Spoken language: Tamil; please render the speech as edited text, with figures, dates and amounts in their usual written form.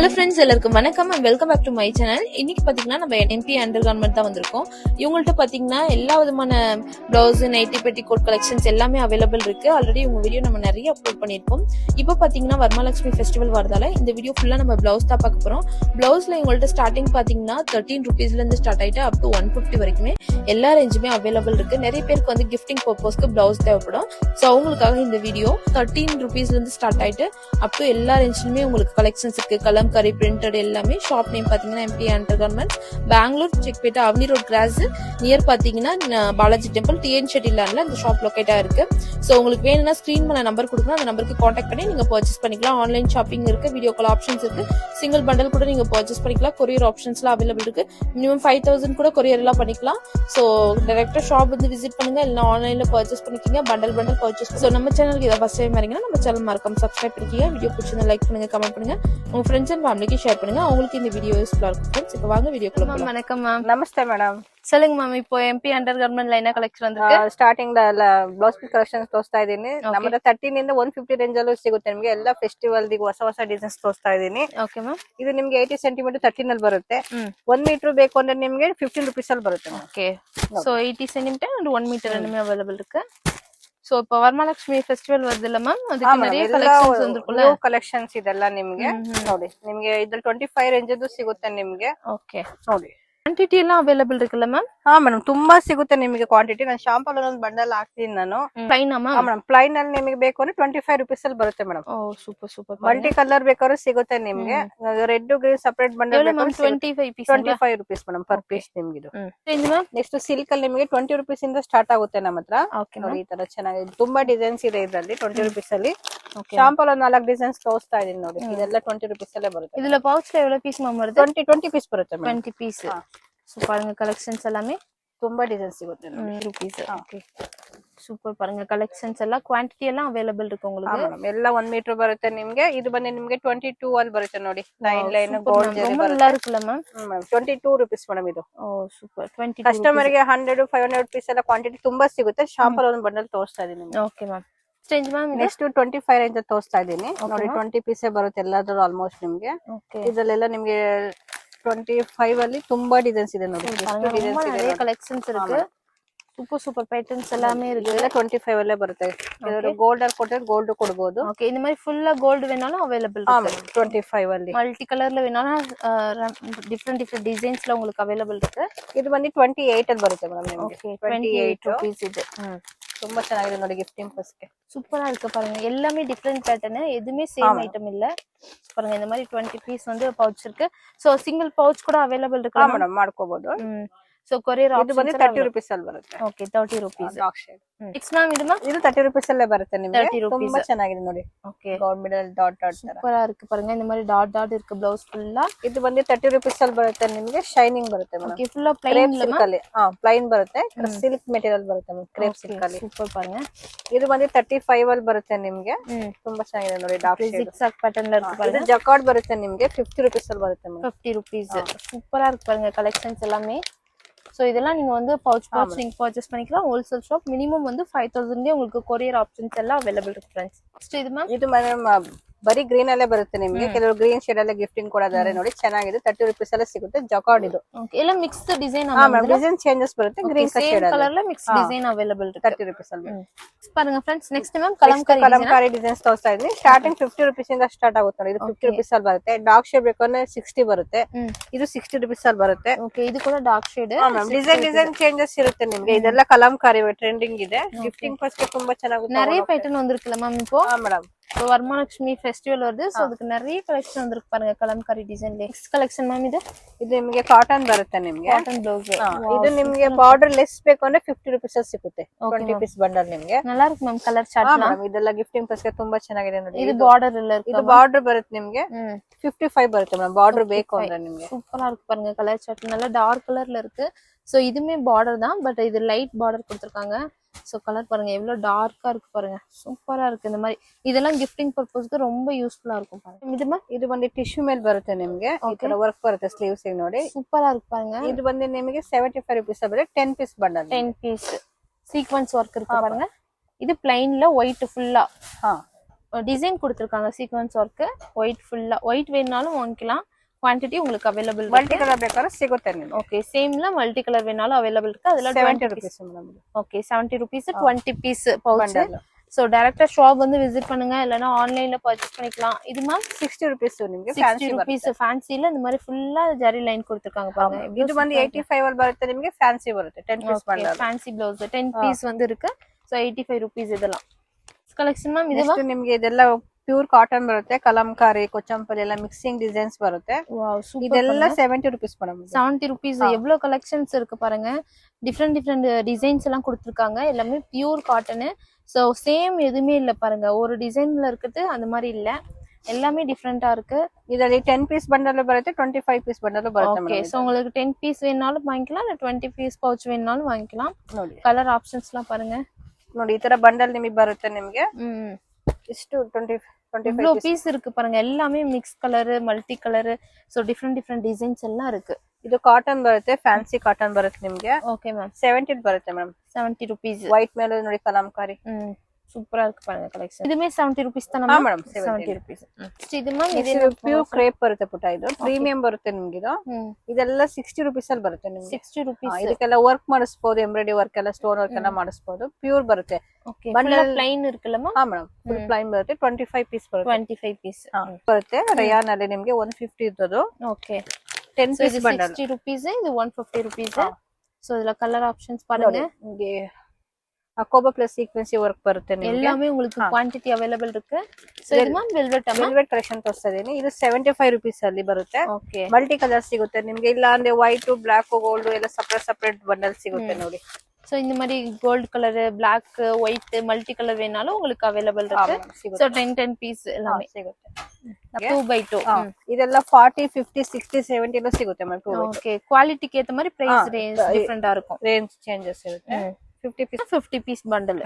ஹலோ ஃப்ரெண்ட்ஸ், எல்லாருக்கும் வணக்கம் and welcome back to my channel. இன்னைக்கு பாத்தீங்கன்னா நம்ம எம்பி அண்டர் கார்மெண்ட் தான் வந்திருக்கோம். இவங்கள்ட்ட பாத்தீங்கன்னா எல்லா விதமான பிளவுஸ், நைட்டி, பெட்டி கோட் கலெக்ஷன்ஸ் எல்லாமே அவைலபிள் இருக்கு. ஆல்ரெடி உங்க வீடியோ நம்ம நிறைய அப்லோட் பண்ணிருக்கோம். இப்போ பாத்தீங்கன்னா வரமலட்சுமி ஃபெஸ்டிவல் வரதால இந்த வீடியோ ஃபுல்லா நம்ம பிளவுஸ் தான் பார்க்க போறோம். பிளவுஸ்ல இவங்கள்ட்ட ஸ்டார்டிங் பாத்தீங்கன்னா 13 rupeesல இருந்து ஸ்டார்ட் ஆயிட்டு அப் டு 150 வரைக்குமே எல்லா ரேஞ்சுமே அவைலபிள் இருக்கு. நிறைய பேருக்கு வந்து கிஃப்டிங் பர்பஸ்க்கு பிளவுஸ் தேவைப்படும். ஸோ அவங்களுக்காக இந்த வீடியோ 13 rupeesல இருந்து ஸ்டார்ட் ஆயிட்டு அப் டு எல்லா ரேஞ்சிலுமே உங்களுக்கு கலெக்ஷன்ஸ் இருக்கு. கலம்காரி பிரிண்டட் எல்லாமே. ஷாப் நேம் பாத்தீங்கன்னா எம்பி அண்டர் கார்மெண்ட்ஸ், பெங்களூர் செக்பேட்டா அவனி ரோட் கிராஸ் நியர் பாத்தீங்கன்னா பாலாஜி டெம்பிள், டிஎன் ஷெட்டி லேண்ட்ல இந்த ஷாப் லொகேட்டா இருக்கு. சோ உங்களுக்கு வேணும்னா ஸ்கிரீன் மேல நம்பர் கொடுக்கணும், அந்த நம்பருக்கு கான்டாக்ட் பண்ணி நீங்க பர்ச்சேஸ் பண்ணிக்கலாம். ஆன்லைன் ஷாப்பிங் இருக்கு, வீடியோ கால் ஆப்ஷன்ஸ் இருக்கு, சிங்கிள் பண்டல் கூட நீங்க பர்ச்சேஸ் பண்ணிக்கலாம். கொரியர் ஆப்ஷன்ஸ்லாம் அவைலபிள் இருக்கு. மினிமம் 5000 கூட கொரியர் எல்லாம் பண்ணிக்கலாம். சோ டைரக்டா ஷாப் வந்து விசிட் பண்ணுங்க, இல்ல ஆன்லைன்ல பர்ச்சேஸ் பண்ணிக்கீங்க. Bundle purchase. சோ நம்ம சேனலுக்கு இதை ஃபர்ஸ்ட் டைம் வரீங்கன்னா நம்ம சேனல் மறக்காம சப்ஸ்கிரைப் பண்ணிக்கீங்க. வீடியோ பிடிச்சிருந்தா லைக் பண்ணுங்க, கமெண்ட் பண்ணுங்க, உங்க ஃப்ரெண்ட்ஸ் அண்ட் ஃபேமிலிக்கு ஷேர் பண்ணுங்க. அவங்களுக்கு இந்த வீடியோ யூஸ்ஃபுல்லா இருக்கும் ஃப்ரெண்ட்ஸ். இப்போ வாங்க வீடியோக்குள்ள போலாம். வணக்கம் மேம். நமஸ்தே மேடம். சொல்லுங்க மேம், இப்போ எம்பி அண்டர் கார்மெண்ட்ல என்ன கலெக்ஷன் வந்திருக்கு? ಸ್ಟಾರ್ಟಿಂಗ್ ಬ್ಲೌಸ್ ಪೀಸ್ ಕಲೆಕ್ಷನ್ಸ್ ತೋರಿಸ್ತಾ ಇದ್ದೀನಿ. ನಮ್ಮತ್ರ 13 ಇಂದ 150 ರೇಂಜ್ ಅಲ್ಲೂ ಸಿಗುತ್ತೆ ನಿಮಗೆ. ಎಲ್ಲ ಫೆಸ್ಟಿವಲ್ ಹೊಸ ಡಿಸೈನ್ಸ್ ತೋರಿಸ್ತಾ ಇದ್ದೀನಿ. Okay ma'am. ಇದು ನಿಮ್ಗೆ 80 ಸೆಂಟಿಮೀಟರ್ 13 ಅಲ್ಲಿ ಬರುತ್ತೆ. 1 ಮೀಟರ್ ಬೇಕು ಅಂದ್ರೆ ನಿಮ್ಗೆ 15 rupees ಅಲ್ಲಿ ಬರುತ್ತೆ. Okay. So 80 centimetre and 1 metre ரெண்டுமே அவைலபிள் இருக்கு. சோ இப்போ வரமலட்சுமி ஃபெஸ்டிவல் வருது இல்ல மேம், அதுக்கு நிறைய கலெக்ஷன்ஸ் வந்திருக்குல்ல. ಕಲೆಕ್ಷನ್ಸ್ ಇದೆಲ್ಲ ನಿಮ್ಗೆ ನೋಡಿ. ನಿಮ್ಗೆ ಇದ್ರಲ್ಲಿ 25 ರೇಂಜ್ ಅದು ಸಿಗುತ್ತೆ ನಿಮ್ಗೆ. ಓಕೆ ನೋಡಿ ಕ್ವಾಂಟಿಟಿ ಎಲ್ಲ ಅವೈಲಬಲ್ இருக்குல்ல மேம்? ಹಾ ಮೇಡಮ್, ತುಂಬಾ ಸಿಗುತ್ತೆ ನಿಮಗೆ ಕ್ವಾಂಟಿಟಿ. ನಾನು ಶಾಂಪಲ್ ಒಂದು ಬಂಡಲ್ ಹಾಕ್ತೀನಿ ನಾನು. Plain ma'am? ಮೇಡಮ್ ಪ್ಲೈನ್ ಅಲ್ಲಿ ನಿಮಗೆ ಬೇಕು ಅಂದ್ರೆ 25 rupees ಅಲ್ಲಿ ಬರುತ್ತೆ madam. Oh super super. Multi colour ಬೇಕಾದ್ರೂ ಸಿಗುತ್ತೆ ನಿಮ್ಗೆ. Red green separate bundle 25 piece 25 rupees madam per piece ನಿಮ್ಗೆ. ಇದು ರೇಂಜ್ ಮ್ಯಾಮ್. ನೆಕ್ಸ್ಟ್ ಸಿಲ್ಕ್ ಅಲ್ಲಿ ನಿಮಗೆ 20 rupees ಇಂದ ಸ್ಟಾರ್ಟ್ ಆಗುತ್ತೆ ನಮ್ಮ ಹತ್ರ. ಓಕೆ ನೋಡಿ ಈ ತರ ಚೆನ್ನಾಗಿದೆ, ತುಂಬಾ ಡಿಸೈನ್ಸ್ ಇದೆ ಇದರಲ್ಲಿ. 20 rupees ಅಲ್ಲಿ ಓಕೆ. ಶಾಂಪಲ್ ಒಂದು 4 ಡಿಸೈನ್ಸ್ ತೋರಿಸ್ತಾ ಇದೀನಿ ನೋಡಿ. ಇದೆಲ್ಲ 20 rupees ಅಲ್ಲೇ ಬರುತ್ತೆ. இதுல பவுச்ல எவ்வளவு பீஸ் மேம் வருது? 20 ಪೀಸ್ ಬರುತ್ತೆ ಮೇಡಮ್. 20 பீஸ். சோ பாருங்க கலெக்ஷன்ஸ் எல்லாமே ತುಂಬಾ ಡಿಸೈನ್ಸ್ ಸಿಗುತ್ತೆ ನೋಡಿ. rupees. Okay super. பாருங்க கலெக்ஷன்ஸ் ಎಲ್ಲ ಕ್ವಾಂಟಿಟಿ ಎಲ್ಲ ಅವೈಲಬಲ್ ಇருக்கு உங்களுக்கு. ಮೇಡಮ್ ಎಲ್ಲ 1 ಮೀಟರ್ ಬರುತ್ತೆ ನಿಮ್ಗೆ. ಇದು ಬಂದು ನಿಮ್ಗೆ 22 ಅಲ್ಲಿ ಬರುತ್ತೆ ನೋಡಿ. ಲೈನ್ ಗೋಲ್ಡ್ ಜರಿ ரொம்ப நல்லா இருக்குல்ல மேம்? 22 rupees ಮೇಡಮ್ ಇದು. ಓ ಸೂಪರ್. 22 ಕಸ್ಟಮರ್ ಗೆ 100 500 rupees ಎಲ್ಲ ಕ್ವಾಂಟಿಟಿ ತುಂಬಾ ಸಿಗುತ್ತೆ. ಶಾಂಪಲ್ ಒಂದು ಬಂಡಲ್ ತೋರಿಸ್ತಾ ಇದೀನಿ ನಿಮ್ಗೆ. Okay ma'am. Range ma'am next 25 range ತೋರಿಸ್ತಾ ಇದೀನಿ ನೋಡಿ. 20 ಪೀಸ್ ಬರುತ್ತೆ ಎಲ್ಲಾದ್ರೂ ಆಲ್ಮೋಸ್ಟ್ ನಿಮ್ಗೆ. ಓಕೆ. ಇದರಲ್ಲೆಲ್ಲ ನಿಮ್ಗೆ 25 ಅಲ್ಲಿ ತುಂಬಾ ಡಿಸೈನ್ಸ್ ಇದೆ ನೋಡಿ. நிறைய கலெக்ஷன்ஸ் இருக்கு. சூப்பர் சூப்பர் பேட்டர்ன்ஸ் எல்லாமே இருக்கு. ಇದೆಲ್ಲ 25 ಅಲ್ಲೇ ಬರುತ್ತೆ. ಇದರ ಗೋಲ್ಡ್ ಅಲ್ಲಿ ಕೊಟ್ಟರೆ ಗೋಲ್ಡ್ ಕೊಡಬಹುದು. ಓಕೆ. இந்த மாதிரி ஃபுல்லா கோல்ட் வேணாலும் அவைலபிள் இருக்கு. 25 ಅಲ್ಲಿ மல்டி கலர்ல வேணாலும் டிஃபரெண்ட் டிசைன்ஸ்ல உங்களுக்கு அவைலபிள் இருக்கு. ಇದು ಬಂದು 28 ಅಲ್ಲಿ ಬರುತ್ತೆ ಮೇಡಮ್ ನಿಮಗೆ. 28 rupees இது. ತುಂಬಾ ಚೆನ್ನಾಗಿದೆ ನೋಡಿ ಗಿಫ್ಟಿಂಗ್ ಪರ್ಸ್ಗೆ. சூப்பரா இருக்கு பாருங்க. எல்லாமே டிஃபரெண்ட் பேட்டர்ன், எதுமே சேம் ஐட்டம் இல்ல. பாருங்க இந்த மாதிரி 20 பீஸ் வந்து பவுச் இருக்கு. சோ சிங்கிள் பவுச் கூட அவைலபிள் இருக்கு ಮೇಡಮ್, ಮಾಡ್ಕೋಬಹುದು. சோ கொரியர் ಇದು ಬಂದು 30 rupees ಅಲ್ಲಿ ಬರುತ್ತೆ. Okay 30 rupees. Dark shade. Next ma'am ಇದು ಮ್ಯಾಮ್ ಇದು 30 rupees ಅಲ್ಲೇ ಬರುತ್ತೆ ನಿಮಗೆ. 30 rupees. ತುಂಬಾ ಚೆನ್ನಾಗಿದೆ ನೋಡಿ. ಓಕೆ. ಗೋಲ್ಡ್ ಮಿಡಲ್ ಡಾಟ್ ತರ ಸೂಪರಾ இருக்கு பாருங்க. இந்த மாதிரி டாட் இருக்கு ಬ್ಲೌಸ್ ಫುಲ್ಲಾ. ಇದು ಬಂದು 30 rupees ಅಲ್ಲಿ ಬರುತ್ತೆ ನಿಮಗೆ. ಶೈನಿಂಗ್ ಬರುತ್ತೆ ಮೇಡಮ್. ಓಕೆ. ಫುಲ್ಲಾ ಪ್ಲೈನ್ ಸಿಲ್ಕ್ ಅಲ್ಲಿ. ಪ್ಲೈನ್ ಬರುತ್ತೆ. ಸಿಲ್ಕ್ ಮೆಟೀರಿಯಲ್ ಬರುತ್ತೆ ಮೇಡಮ್. ಕ್ರೇಪ್ ಸಿಲ್ಕ್ ಅಲ್ಲಿ. ಸೂಪರ್ பாருங்க. ಇದು ಬಂದು 35 ಅಲ್ಲಿ ಬರುತ್ತೆ ನಿಮಗೆ. ತುಂಬಾ ಚೆನ್ನಾಗಿದೆ ನೋಡಿ. ಡಾರ್ಕ್ ಶೇಡ್ zigzag pattern ல இருக்கு பாருங்க. ಇದು ಜಕಾರ್ಡ್ ಬರುತ್ತೆ ನಿಮಗೆ. 50 rupees ಅಲ್ಲಿ ಬರುತ್ತೆ ಮೇಡಮ್. 50 rupees. சூப்பரா இருக்கு பாருங்க கலெக்ஷன்ஸ் எல்லாமே. சோ இதெல்லாம் நீங்க வந்து பவுச் நீங்க பர்ச்சேஸ் பண்ணிக்கலாம். Wholesale shop. மினிமம் வந்து 5000 உங்களுக்கு கொரியர் ஆப்ஷன்ஸ் எல்லாம் அவைலபிள் இருக்கு फ्रेंड्स. ನೆಕ್ಸ್ಟ್ ಇದು ಮ್ಯಾಮ್. ಇದು ಮೇಡಮ್ ಬರೀ ಗ್ರೀನ್ ಅಲ್ಲೇ ಬರುತ್ತೆ ನಿಮಗೆ. ಕೆಲವರು ಗ್ರೀನ್ ಶೇಡ್ ಅಲ್ಲೇ ಗಿಫ್ಟಿಂಗ್ ಕೊಡೋದಾರೆ ನೋಡಿ. ಚೆನ್ನಾಗಿದೆ. 30 rupees ಅಲ್ಲೇ ಸಿಗುತ್ತೆ. ಜಕಾರ್ಡ್ ಇದು. ಓಕೆ. ಎಲ್ಲ ಮಿಕ್ಸ್ಡ್ ಡಿಸೈನ್ ಡಿಸೈನ್ ಚೇಂಜಸ್ ಬರುತ್ತೆ. ಗ್ರೀನ್ ಶೇಡ್ ಕಲರ್ ல ಮಿಕ್ಸ್ ಡಿಸೈನ್ ಅವೈಲಬಲ್ ಇருக்கு. 30 rupees ಅಲ್ಲಿ பாருங்க friends. Next ma'am Kalamkari designs ತೋರಿಸ್ತಾ ಇದೀನಿ. ಸ್ಟಾರ್ಟಿಂಗ್ 50 rupees ಇಂದ ಸ್ಟಾರ್ಟ್ ಆಗುತ್ತೆ ನೋಡಿ. ಇದು 50 rupees ಅಲ್ಲಿ ಬರುತ್ತೆ. ಡಾರ್ಕ್ ಶೇಡ್ ಬೇಕಂದ್ರೆ 60 ಬರುತ್ತೆ. ಇದು 60 rupees ಅಲ್ಲಿ ಬರುತ್ತೆ. ಓಕೆ. ಇದು ಕೂಡ ಡಾರ್ಕ್ ಶೇಡ್. ಡಿಸೈನ್ ಚೇಂಜಸ್ ಇರುತ್ತೆ ನಿಮಗೆ. ಇದೆಲ್ಲ ಕಲಂಕಾರಿ ಟ್ರೆಂಡಿಂಗ್ ಇದೆ. ಗಿಫ್ಟಿಂಗ್ ಪರ್ಸ್ಗೆ ತುಂಬಾ ಚೆನ್ನಾಗುತ್ತೆ. நிறைய பேட்டர்ன் வந்திருக்குல மேம் இப்போ. ಮೇಡಮ್ இப்போ வரமலட்சுமி ஃபெஸ்டிவல் வருது. சோ அதுக்கு நிறைய கலெக்ஷன் வந்திருக்கு பாருங்க. Kalamkari design. Next collection ma'am இது. ಇದು ನಿಮಗೆ ಕಾಟನ್ ಬರುತ್ತೆ ನಿಮಗೆ. Cotton blouse. ಇದು ನಿಮಗೆ ಬಾರ್ಡರ್ ಲೆಸ್ ಬೇಕು ಅಂದ್ರೆ 50 rupees ಅಲ್ಲಿ ಸಿಗುತ್ತೆ. 20 ಪೀಸ್ ಬಂಡಲ್ ನಿಮಗೆ. நல்லா இருக்கு மேம் ಕಲರ್ ಚಾರ್ಟ್. ಇದೆಲ್ಲ ಗಿಫ್ಟಿಂಗ್ ಪರ್ಸ್ಗೆ ತುಂಬಾ ಚೆನ್ನಾಗಿದೆ ನೋಡಿ. ಇದು ಬಾರ್ಡರ್ ಎಲ್ಲ ಇருக்கு. ಇದು ಬಾರ್ಡರ್ ಬರುತ್ತೆ ನಿಮಗೆ. 55 ಬರುತ್ತೆ ಮೇಡಮ್. ಬಾರ್ಡರ್ ಬೇಕು ಅಂದ್ರೆ ನಿಮಗೆ. சூப்பரா இருக்கு பாருங்க கலர் சார்ட். நல்லா டார்க் கலர்ல இருக்கு. சோ இதுமே பார்டர் தான், பட் இது லைட் பார்டர் கொடுத்திருக்காங்க. சோ கலர் பாருங்க எவ்வளவு டார்க்கா இருக்கு பாருங்க. சூப்பரா இருக்கு. இந்த மாதிரி இதெல்லாம் கிஃப்டிங் பர்பஸ்க்கு ரொம்ப யூஸ்ஃபுல்லா இருக்கும் பாருங்க. ಇದು ಬಂದು ಟಿಶ್ಯೂ ಮೇಲೆ ಬರುತ್ತೆ ನಿಮಗೆ. ಈ ತರ ವರ್ಕ್ ಬರುತ್ತೆ ಸ್ಲೀವ್ಸ್ ಗೆ ನೋಡಿ. ಸೂಪರಾ இருக்கு பாருங்க. ಇದು ಬಂದು ನಿಮಗೆ 75 rupees ಬರುತ್ತೆ. 10 piece bundle. 10 piece sequence work இருக்கு பாருங்க. இது பிளைன்ல ஒயிட் ஃபுல்லா. டிசைன் கொடுத்துருக்காங்க சீக்வன்ஸ் ஒர்க் ஒயிட் ஃபுல்லா ஒயிட் வேணுனாலும் வாங்கிக்கலாம் குவான்டிட்டி உங்களுக்கு அவைலபிள் ಮಲ್ಟಿ ಕಲರ್ ಬೇಕಾದ್ರೆ ಸಿಗುತ್ತೆ ನಿಮಗೆ ஓகே சேம்ல மல்டி கலர் வேணாலும் அவைலபிள் இருக்கு அதுல 70 rupees madam okay 70 rupees 20 piece pouch so டைரக்டா ஷாப் வந்து விசிட் பண்ணுங்க இல்லனா ஆன்லைன்ல பர்ச்சேஸ் பண்ணிக்கலாம் இது மேம் 60 rupees ನಿಮಗೆ 60 rupees ಫ್ಯಾನ್ಸಿல இந்த மாதிரி ஃபுல்லா ஜரி லைன் கொடுத்திருக்காங்க பாருங்க ಇದು ಬಂದು 85 ಅಲ್ಲಿ ಬರುತ್ತೆ ನಿಮಗೆ ಫ್ಯಾನ್ಸಿ ಬರುತ್ತೆ 10 piece bundle fancy blouse 10 piece வந்து இருக்கு சோ 85 rupees இதெல்லாம் ಕಲೆಕ್ಷನ್ ಮ್ಯಾಮ್ ಇದು ನಿಮಗೆ ಇದೆಲ್ಲ ಪ್ಯೂರ್ ಕಾಟನ್ ಬರುತ್ತೆ ಕಲಂಕಾರಿ ಕೊಚ್ಚಂಪಲ್ಲಿ ಎಲ್ಲ ಮಿಕ್ಸಿಂಗ್ ಡಿಸೈನ್ಸ್ ಬರುತ್ತೆ ವಾವ್ ಸೂಪರ್ ಇದೆಲ್ಲ 70 rupees ಮೇಡಮ್ 70 rupees எவ்வளவு கலெக்ஷன்ஸ் இருக்கு பாருங்க டிஃபரெண்ட் டிசைன்ஸ் எல்லாம் கொடுத்திருக்காங்க எல்லாமே பியூர் காட்டன் சோ சேம் எதுவுமே இல்ல பாருங்க ஒரு டிசைன்ல இருக்குது அந்த மாதிரி இல்ல எல்லாமே டிஃபரெண்டா இருக்கு ಇದರಲ್ಲಿ 10 ಪೀಸ್ ಬಂಡಲ್ ಬರುತ್ತೆ 25 ಪೀಸ್ ಬಂಡಲ್ ಬರುತ್ತೆ ஓகே சோ உங்களுக்கு 10 பீஸ் வேணாலும் வாங்கிக்கலாம் இல்ல 20 பீஸ் பவுச் வேணாலும் வாங்கிக்கலாம் ನೋಡಿ கலர் ஆப்ஷன்ஸ்லாம் பாருங்க ನೋಡಿ ಈ ತರ ಬಂಡಲ್ ನಿಮಗೆ ಬರುತ್ತೆ ನಿಮಗೆ ಇಷ್ಟು 25 பீஸ் இருக்கு பாருங்க எல்லாமே mix colour multi colour so different designs எல்லாம் இருக்கு ಇದು ಕಾಟನ್ ಬರುತ್ತೆ ಫ್ಯಾನ್ಸಿ ಕಾಟನ್ ಬರುತ್ತೆ ನಿಮಗೆ ஓகே மேம் 70 ಬರುತ್ತೆ ಮೇಡಮ್ 70 rupees ವೈಟ್ ಮೇಲೆ ನೋಡಿ ಕಲಂಕಾರಿ சூப்பரா இருக்கு பாருங்க கலெக்ஷன் இதுமே 70 rupees தான ಹಾ மேம் ಮೇಡಮ್ 70 rupees ಇದು மேம் ಇದು ಪ್ಯೂರ್ ಕ್ರೇಪ್ ಬರುತ್ತೆ ಪುಟ ಇದು ಪ್ರೀಮಿಯಂ ಬರುತ್ತೆ ನಿಮಗೆ ಇದು ಇದೆಲ್ಲ 60 rupees ಅಲ್ಲಿ ಬರುತ್ತೆ ನಿಮಗೆ 60 rupees ಇದಕ್ಕೆಲ್ಲ ವರ್ಕ್ ಮಾಡಿಸಬಹುದು ಎಂಬ್ರಾಯ್ಡರಿ ವರ್ಕ್ ಎಲ್ಲ ಸ್ಟೋನ್ ವರ್ಕ್ ಎಲ್ಲ ಮಾಡಿಸಬಹುದು ಪ್ಯೂರ್ ಬರುತ್ತೆ ಓಕೆ ಬಂಡಲ್ ಪ್ಲೈನ್ ಇರುತ್ತಲ್ಲಮ್ಮ ಹಾ ಮೇಡಮ್ ಫುಲ್ ಪ್ಲೈನ್ ಬರುತ್ತೆ 25 ಪೀಸ್ ಬರುತ್ತೆ 25 ಪೀಸ್ ಬರುತ್ತೆ ರಯಾನ್ ಅಲ್ಲಿ ನಿಮಗೆ 150 ಇದ್ದದು ಓಕೆ 10 ಪೀಸ್ ಬಂಡಲ್ 60 rupees ಇದು 150 rupees சோ இதுல கலர் ஆப்ஷன்ஸ் பாருங்க ನಿಮಗೆ ಅಕೋಬಾ ಪ್ಲಸ್ ಸೀಕ್ವೆನ್ಸಿ ವರ್ಕ್ ಬರುತ್ತೆ ನಿಮಗೆ எல்லாமே உங்களுக்கு குவாண்டிட்டி அவைலபிள் இருக்கு சோ இது மேம் வெல்ವೆಟ್ ಅಮ್ಮ ವೆಲ್ವೆಟ್ ಕಲೆಕ್ಷನ್ ತೋರಿಸ್ತಾ ಇದೀನಿ ಇದು 75 rupees ಅಲ್ಲಿ ಬರುತ್ತೆ ಓಕೆ ಮಲ್ಟಿ ಕಲರ್ ಸಿಗುತ್ತೆ ನಿಮಗೆ ಇಲ್ಲ ಅಂದ್ರೆ ವೈಟ್ ಬ್ಲಾಕ್ ಗೋಲ್ಡ್ ಎಲ್ಲ ಸಪರೇಟ್ ಬಂಡಲ್ ಸಿಗುತ್ತೆ ನೋಡಿ சோ இந்த மாதிரி gold colour Black white multi colour வேணாலும் உங்களுக்கு அவைலபிள் இருக்கு சோ 10 பீஸ் எல்லாமே ಸಿಗುತ್ತೆ 2x2 ಇದೆಲ್ಲ 40 50 60 70 ಎಲ್ಲ ಸಿಗುತ್ತೆ ಮ್ಯಾಮ್ 2x2 ஓகே குவாலிட்டிக்கு ஏத்த மாதிரி பிரைஸ் ரேஞ்ச் டிஃபரெண்டா இருக்கும் ರೇಂಜ್ ಚೇಂಜಸ್ ಇರುತ್ತೆ 50 ಪೀಸ್ 50 பீஸ் பண்டல்